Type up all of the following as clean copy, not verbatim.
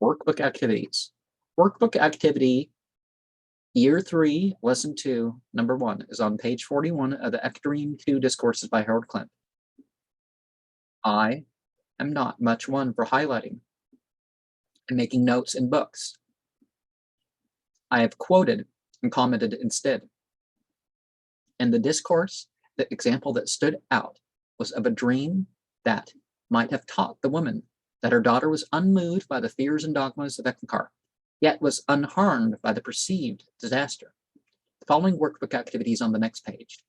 Workbook activities. Workbook activity Year 3, Lesson 2, Number 1 is on page 41 of the Eckankar 2 Discourses by Harold Klemp. I am not much one for highlighting and making notes in books. I have quoted and commented instead. In the discourse, the example that stood out was of a dream that might have taught the woman that her daughter was unmoved by the fears and dogmas of Eckankar, yet was unharmed by the perceived disaster. The following workbook activities on the next page.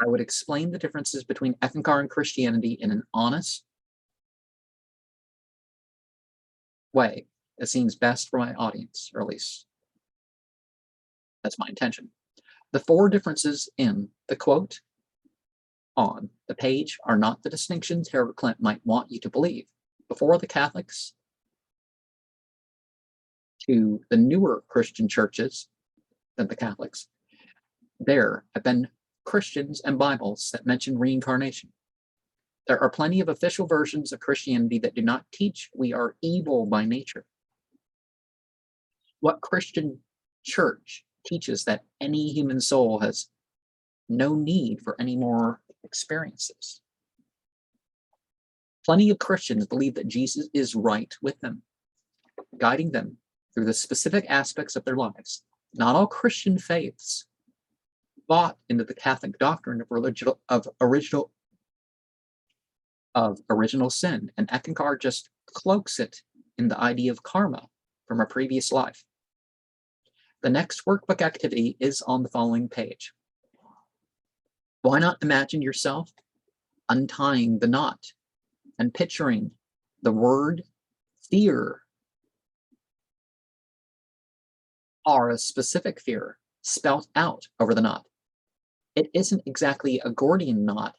I would explain the differences between Eckankar and Christianity in an honest way that seems best for my audience, or at least that's my intention. The 4 differences in the quote on the page are not the distinctions Harold Klemp might want you to believe. Before the Catholics to the newer Christian churches than the Catholics, there have been Christians and Bibles that mention reincarnation. There are plenty of official versions of Christianity that do not teach we are evil by nature. What Christian church teaches that any human soul has no need for any more experiences? Plenty of Christians believe that Jesus is right with them, guiding them through the specific aspects of their lives. Not all Christian faiths bought into the Catholic doctrine of original sin, and Eckankar just cloaks it in the idea of karma from a previous life. The next workbook activity is on the following page. Why not imagine yourself untying the knot and picturing the word fear, or a specific fear, spelt out over the knot? It isn't exactly a Gordian knot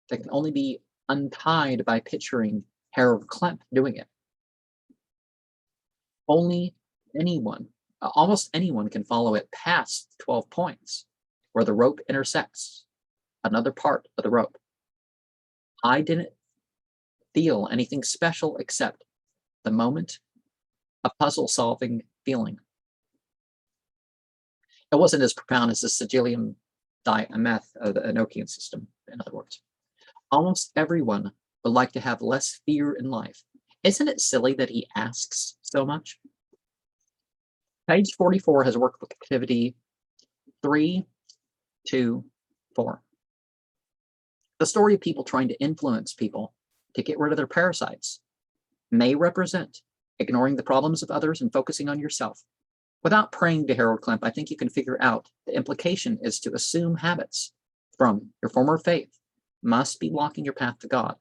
that can only be untied by picturing Harold Klemp doing it. Almost anyone can follow it past 12 points, where the rope intersects another part of the rope. I didn't feel anything special except the moment of puzzle-solving feeling. It wasn't as profound as the sigillium diameth of the Enochian system, in other words. Almost everyone would like to have less fear in life. Isn't it silly that he asks so much? Page 44 has workbook activity 3, 2, 4. The story of people trying to influence people to get rid of their parasites may represent ignoring the problems of others and focusing on yourself. Without praying to Harold Klemp, I think you can figure out the implication is to assume habits from your former faith must be blocking your path to God.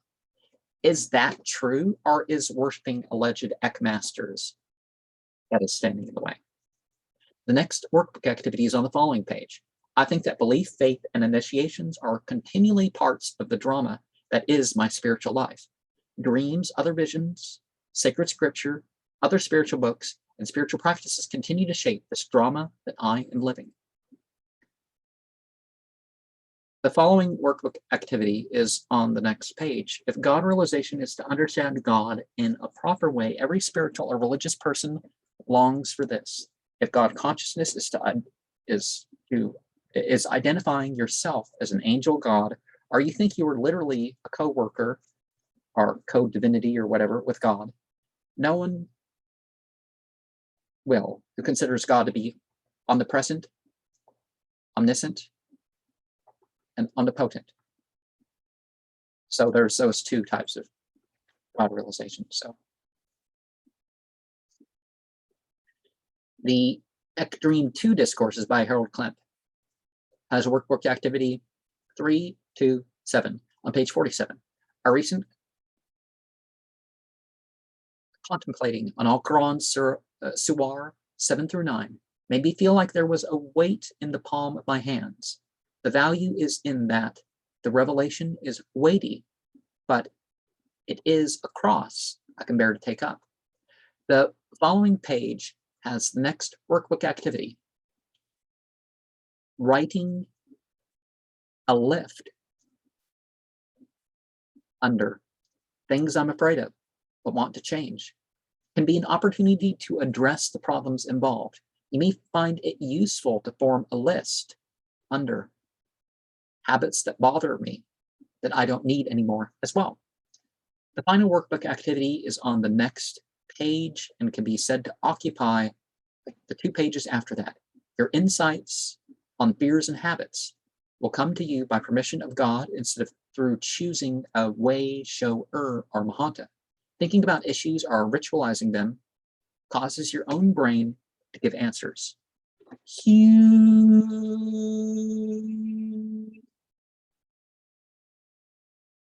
Is that true, or is worshiping alleged Eckmasters that is standing in the way? The next workbook activity is on the following page. I think that belief, faith, and initiations are continually parts of the drama that is my spiritual life. Dreams, other visions, sacred scripture, other spiritual books, and spiritual practices continue to shape this drama that I am living. The following workbook activity is on the next page. If God realization is to understand God in a proper way, every spiritual or religious person longs for this. If God consciousness is identifying yourself as an angel God, or you think you are literally a co-worker or co-divinity or whatever with God, no one will who considers God to be omnipresent, omniscient, and omnipotent. So there's those 2 types of God realization. So the Eckankar 2 Discourses by Harold Klemp has workbook activity 3, 2, 7 on page 47. A recent contemplating on Al-Quran Surah 7 through 9 made me feel like there was a weight in the palm of my hands. The value is in that the revelation is weighty, but it is a cross I can bear to take up. The following page has the next workbook activity. Writing a lift Under things I'm afraid of but want to change can be an opportunity to address the problems involved. You may find it useful to form a list. Under habits that bother me that I don't need anymore as well. The final workbook activity is on the next page and can be said to occupy the 2 pages after that. Your insights on fears and habits will come to you by permission of God instead of through choosing a way, show, or mahanta. Thinking about issues or ritualizing them causes your own brain to give answers. Huge.